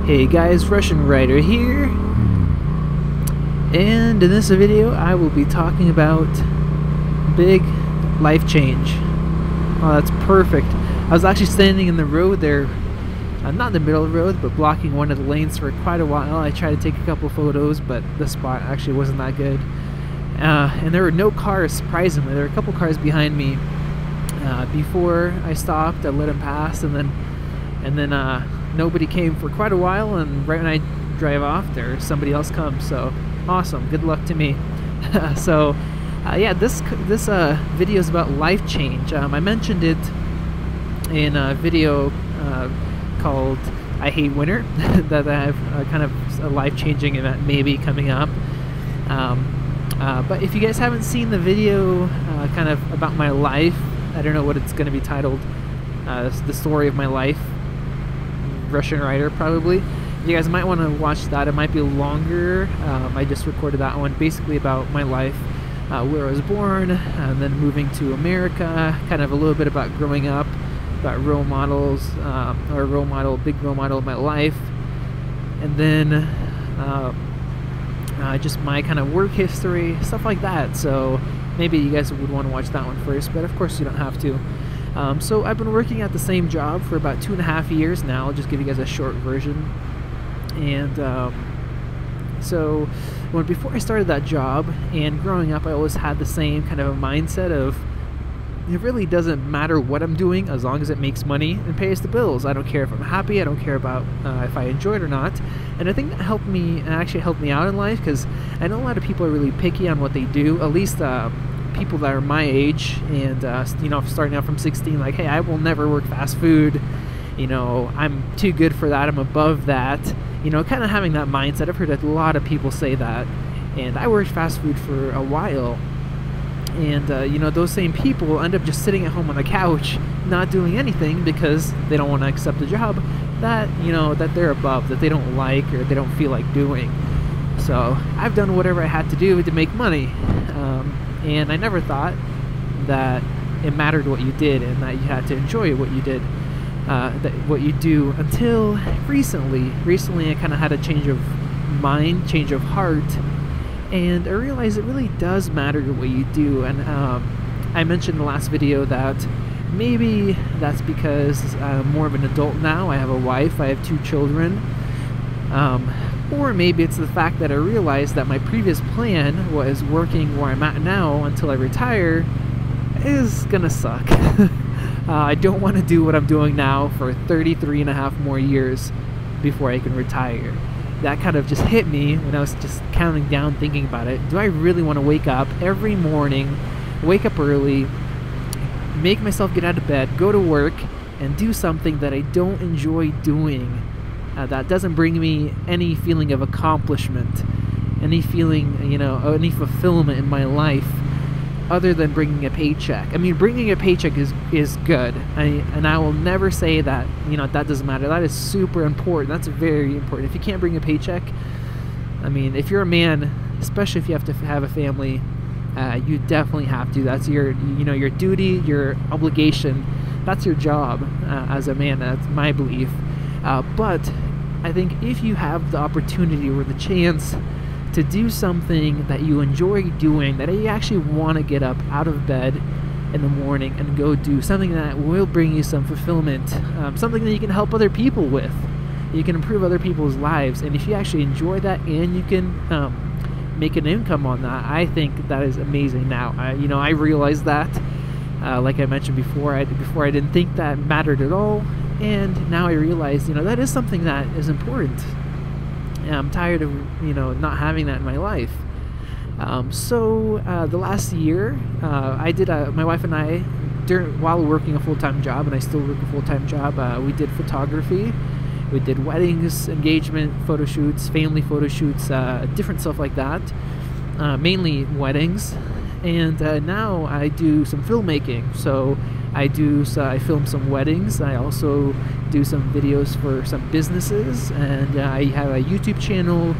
Hey guys, Russian Rider here, and in this video I will be talking about big life change. Oh, that's perfect. I was actually standing in the road there, not in the middle of the road, but blocking one of the lanes for quite a while. I tried to take a couple photos, but the spot actually wasn't that good. And there were no cars, surprisingly. There were a couple cars behind me. Before I stopped, I let them pass, and then nobody came for quite a while, and right when I drive off there, somebody else comes. So awesome, good luck to me. So yeah, this video is about life change. I mentioned it in a video called I Hate Winter that I have kind of a life-changing event maybe coming up. But if you guys haven't seen the video kind of about my life, I don't know what it's going to be titled, the story of my life, Russian Rider probably. You guys might want to watch that. It might be longer. I just recorded that one basically about my life, where I was born, and then moving to America, kind of a little bit about growing up, about role models, or big role model of my life, and then just my kind of work history, stuff like that. So maybe you guys would want to watch that one first, but of course you don't have to. So I've been working at the same job for about 2.5 years now. I'll just give you guys a short version. And so before I started that job and growing up, I always had the same kind of a mindset of it really doesn't matter what I'm doing as long as it makes money and pays the bills. I don't care if I'm happy. I don't care about if I enjoy it or not. And I think that actually helped me out in life, because I know a lot of people are really picky on what they do, at least people that are my age, and you know, starting out from 16, like, hey, I will never work fast food, you know, I'm too good for that, I'm above that, you know, kind of having that mindset. I've heard a lot of people say that, and I worked fast food for a while, and you know, those same people end up just sitting at home on the couch not doing anything because they don't want to accept a job that, you know, that they're above, that they don't like or they don't feel like doing. So I've done whatever I had to do to make money, and I never thought that it mattered what you did and that you had to enjoy what you did, what you do, until recently. I kind of had a change of mind, change of heart, and I realized it really does matter what you do. And I mentioned in the last video that maybe that's because I'm more of an adult now. I have a wife, I have 2 children, or maybe it's the fact that I realized that my previous plan was working where I'm at now until I retire is gonna suck. I don't want to do what I'm doing now for 33.5 more years before I can retire. That kind of just hit me when I was just counting down, thinking about it. Do I really want to wake up every morning, wake up early, make myself get out of bed, go to work, and do something that I don't enjoy doing, that doesn't bring me any feeling of accomplishment, any feeling, you know, any fulfillment in my life, other than bringing a paycheck? I mean, bringing a paycheck is good, and I will never say that, you know, that doesn't matter. That is super important. That's very important. If you can't bring a paycheck, I mean, if you're a man, especially if you have to have a family, you definitely have to. That's your, you know, your duty, your obligation. That's your job as a man. That's my belief. But I think if you have the opportunity or the chance to do something that you enjoy doing, that you actually want to get up out of bed in the morning and go do something that will bring you some fulfillment, something that you can help other people with, you can improve other people's lives, and if you actually enjoy that and you can make an income on that, I think that is amazing. Now, you know, I realized that, like I mentioned before, I didn't think that mattered at all, and now I realize, you know, that is something that is important. And I'm tired of, you know, not having that in my life. So the last year, I did, my wife and I, while working a full-time job, and I still work a full-time job, we did photography. We did weddings, engagement, photo shoots, family photo shoots, different stuff like that, mainly weddings. And now I do some filmmaking. So I film some weddings. I also do some videos for some businesses, and I have a YouTube channel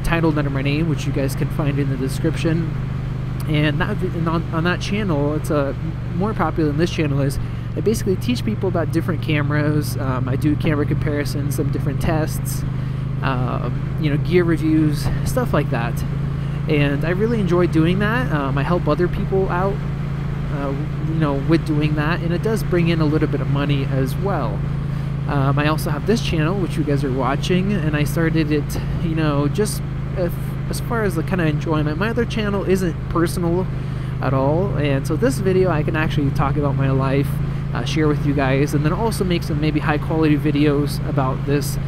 titled under my name, which you guys can find in the description. And on that channel, it's more popular than this channel is. I basically teach people about different cameras. I do camera comparisons, some different tests, gear reviews, stuff like that. And I really enjoy doing that. I help other people out, with doing that, and it does bring in a little bit of money as well. I also have this channel, which you guys are watching, and I started it, just as far as the kind of enjoyment. My other channel isn't personal at all, and so this video I can actually talk about my life, share with you guys, and then also make some maybe high quality videos about this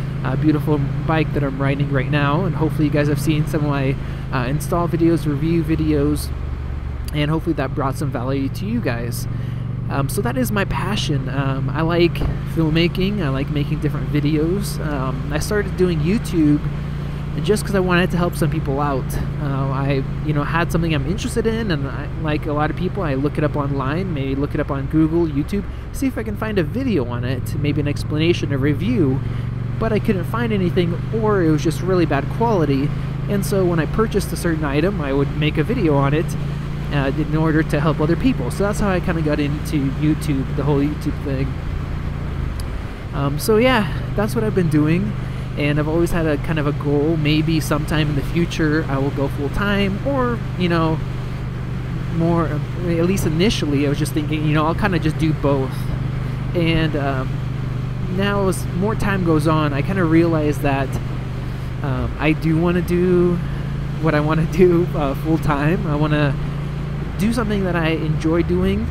beautiful bike that I'm riding right now. And hopefully you guys have seen some of my install videos, review videos, and hopefully that brought some value to you guys. So that is my passion. I like filmmaking. I like making different videos. I started doing YouTube just because I wanted to help some people out. I had something I'm interested in, and like a lot of people, I look it up online, maybe look it up on Google, YouTube, see if I can find a video on it, maybe an explanation, a review, but I couldn't find anything, or it was just really bad quality. And so when I purchased a certain item, I would make a video on it in order to help other people. So that's how I kind of got into YouTube, the whole YouTube thing. So yeah, that's what I've been doing. And I've always had a kind of a goal, maybe sometime in the future I will go full-time, or, more, at least initially I was just thinking, I'll kind of just do both. And now as more time goes on, I kind of realize that I do want to do what I want to do full-time. I want to do something that I enjoy doing,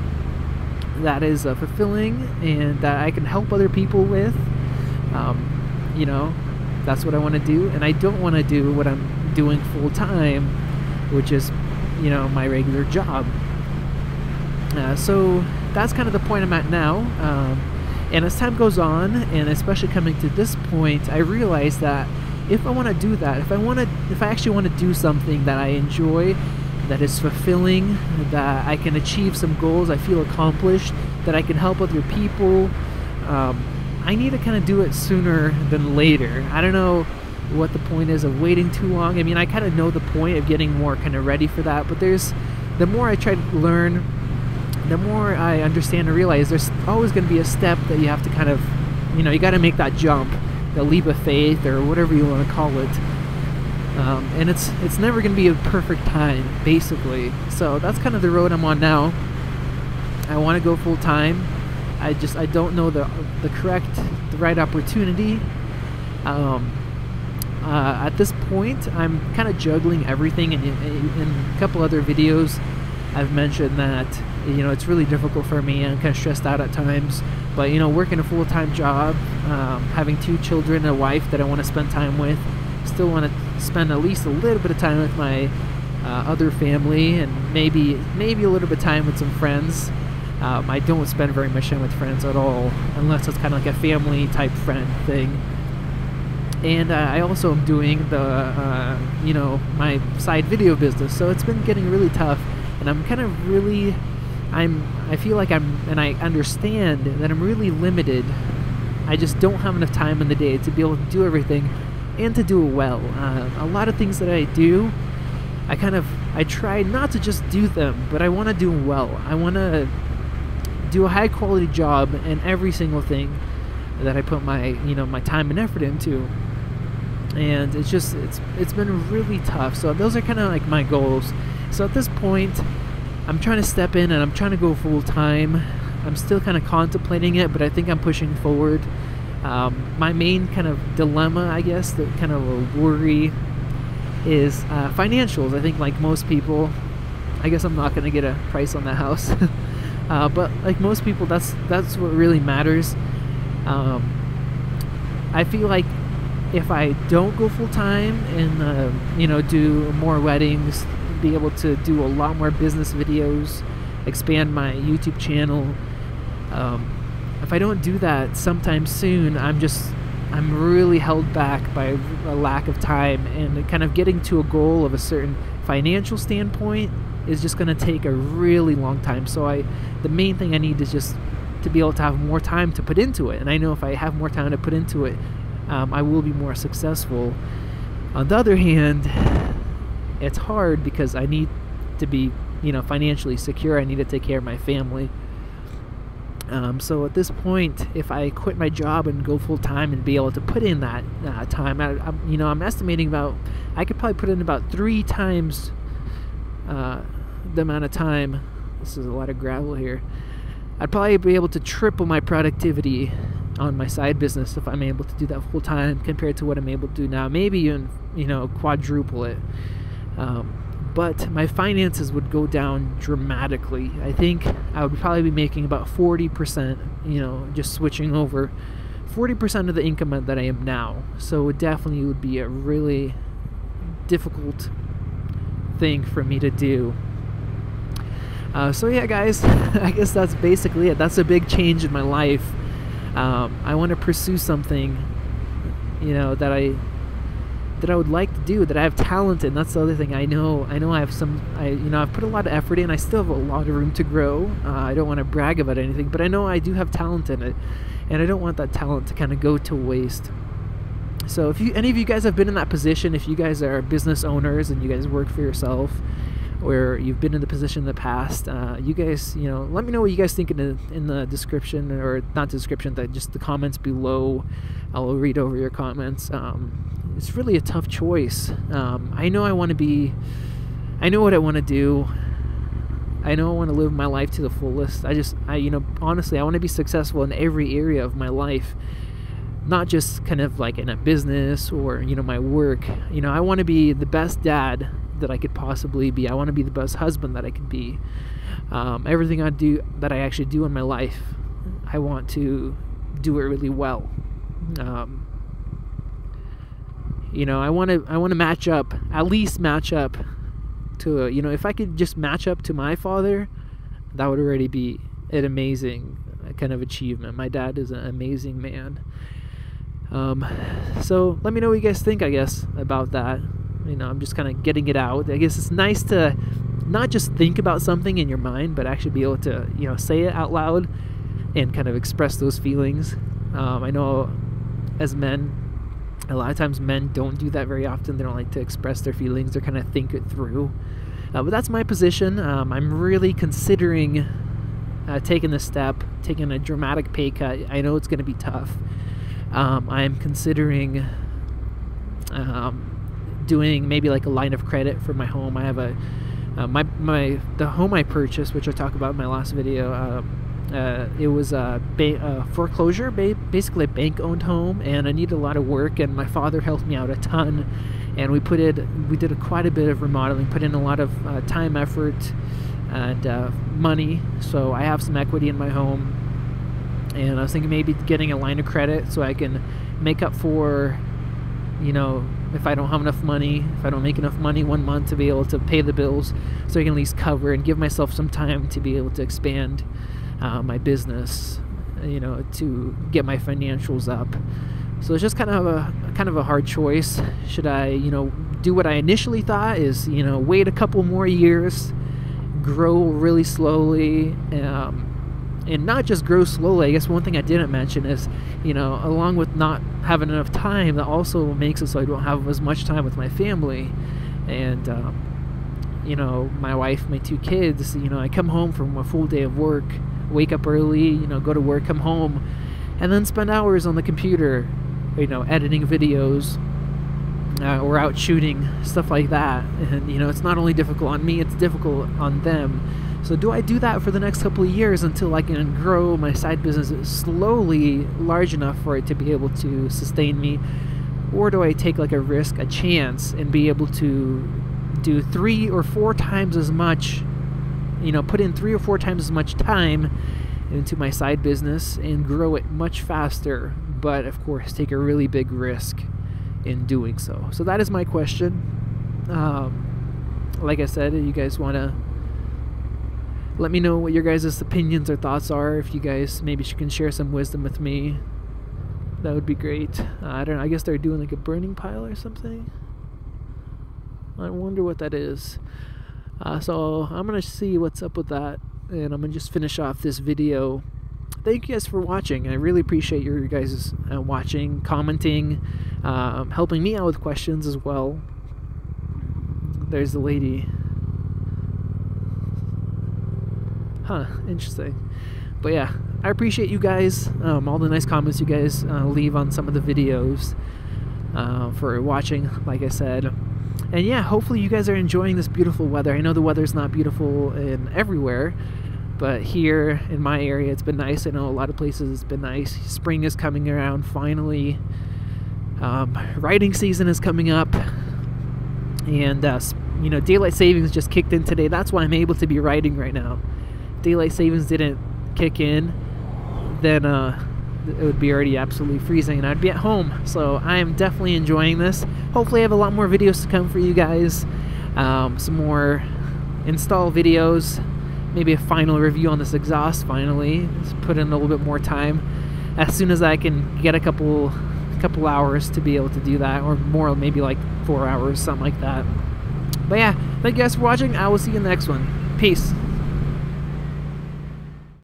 that is fulfilling, and that I can help other people with. That's what I want to do, and I don't want to do what I'm doing full-time, which is, my regular job. So that's kind of the point I'm at now. And as time goes on, and especially coming to this point, I realize that if I want to do that, if I actually want to do something that I enjoy, that is fulfilling, that I can achieve some goals, I feel accomplished, that I can help other people, I need to kind of do it sooner than later. I don't know what the point is of waiting too long. I mean, I kind of know the point of getting more kind of ready for that, but the more I try to learn, the more I understand and realize there's always going to be a step that you have to kind of, you got to make that jump, the leap of faith, or whatever you want to call it. And it's never going to be a perfect time, basically. So that's kind of the road I'm on now. I want to go full time. I don't know the right opportunity. At this point, I'm kind of juggling everything, and in a couple other videos I've mentioned that it's really difficult for me. I'm kind of stressed out at times, but working a full-time job, having 2 children, a wife that I want to spend time with, still want to spend at least a little bit of time with my other family, and maybe a little bit of time with some friends. I don't spend very much time with friends at all, unless it's kind of like a family type friend thing. And I also am doing the, my side video business, so it's been getting really tough, and I'm kind of really, I feel like and I understand that I'm really limited. I just don't have enough time in the day to be able to do everything, and to do it well. A lot of things that I do, I try not to just do them, but I want to do them well. I want to do a high quality job in every single thing that I put my my time and effort into, and it's been really tough. So those are kind of like my goals. So at this point, I'm trying to step in and I'm trying to go full time. I'm still kind of contemplating it, but I think I'm pushing forward. My main kind of dilemma, I guess, the kind of a worry, is financials. I think like most people, I guess I'm not going to get a price on the house. But like most people, that's what really matters. I feel like if I don't go full time and do more weddings, be able to do a lot more business videos, expand my YouTube channel, if I don't do that sometime soon, I'm really held back by a lack of time, and kind of getting to a goal of a certain financial standpoint is just going to take a really long time. So the main thing I need is just to be able to have more time to put into it, and I know if I have more time to put into it, I will be more successful. On the other hand, it's hard because I need to be financially secure. I need to take care of my family. So at this point, if I quit my job and go full time and be able to put in that time, I'm estimating I could probably put in about 3 times the amount of time. This is a lot of gravel here. I'd probably be able to triple my productivity on my side business if I'm able to do that full time compared to what I'm able to do now. Maybe even, quadruple it. But my finances would go down dramatically. I think I would probably be making about 40%, just switching over 40% of the income that I am now. So it definitely would be a really difficult thing for me to do. So yeah, guys, I guess that's basically it. That's a big change in my life. I want to pursue something, that I would like to do, that I have talent in. That's the other thing. I know I have I've put a lot of effort in. I still have a lot of room to grow. I don't want to brag about anything, but I know I do have talent in it, and I don't want that talent to kind of go to waste. So if any of you guys have been in that position, if you guys are business owners and you guys work for yourself, or you've been in the position in the past, you guys, let me know what you guys think in the description, or not description, just the comments below. I'll read over your comments. It's really a tough choice. I know I know what I want to do. I know I want to live my life to the fullest. Honestly, I want to be successful in every area of my life, not just kind of like in a business or, my work. I want to be the best dad that I could possibly be. I want to be the best husband that I could be. Everything that I actually do in my life, I want to do it really well. I want to match up, at least match up to, if I could just match up to my father, that would already be an amazing kind of achievement. My dad is an amazing man. So let me know what you guys think, I guess, about that. I'm just kind of getting it out. I guess it's nice to not just think about something in your mind, but actually be able to, say it out loud and kind of express those feelings. I know as men, a lot of times men don't do that very often. They don't like to express their feelings or kind of think it through. But that's my position. I'm really considering taking this step, taking a dramatic pay cut. I know it's going to be tough. I'm considering doing maybe like a line of credit for my home. I have the home I purchased, which I talked about in my last video. It was a foreclosure, basically a bank-owned home, and I needed a lot of work, and my father helped me out a ton, and we did quite a bit of remodeling, put in a lot of time, effort, and money. So I have some equity in my home, and I was thinking maybe getting a line of credit so I can make up for, if I don't have enough money, if I don't make enough money one month to be able to pay the bills, so I can at least cover and give myself some time to be able to expand my business, to get my financials up. So it's just kind of a hard choice. Should I, do what I initially thought is, wait a couple more years, grow really slowly, and not just grow slowly. I guess one thing I didn't mention is, along with not having enough time, that also makes it so I don't have as much time with my family. And, my wife, my 2 kids, I come home from a full day of work, wake up early, go to work, come home, and then spend hours on the computer, editing videos, or out shooting, stuff like that. And, it's not only difficult on me, it's difficult on them. So do I do that for the next couple of years until I can grow my side business slowly large enough for it to be able to sustain me? Or do I take like a risk, a chance, and be able to do 3 or 4 times as much, put in 3 or 4 times as much time into my side business and grow it much faster, but of course take a really big risk in doing so? So that is my question. Like I said, you guys want to let me know what your guys' opinions or thoughts are. If you guys maybe can share some wisdom with me, that would be great. I don't know, I guess they're doing like a burning pile or something. I wonder what that is. So I'm gonna see what's up with that, and I'm gonna just finish off this video. Thank you guys for watching. I really appreciate your guys' watching, commenting, helping me out with questions as well. There's the lady. Huh, interesting. But yeah, I appreciate you guys, all the nice comments you guys leave on some of the videos, for watching, like I said. And yeah, hopefully you guys are enjoying this beautiful weather. I know the weather's not beautiful in everywhere, but here in my area it's been nice. I know a lot of places it's been nice. Spring is coming around finally. Riding season is coming up, and you know, daylight savings just kicked in today. That's why I'm able to be riding right now. Daylight savings didn't kick in, then it would be already absolutely freezing and I'd be at home. So I am definitely enjoying this. Hopefully I have a lot more videos to come for you guys, some more install videos, maybe a final review on this exhaust finally. Just put in a little bit more time as soon as I can get a couple hours to be able to do that, or more, maybe like 4 hours, something like that. But yeah, thank you guys for watching. I will see you in the next one. Peace.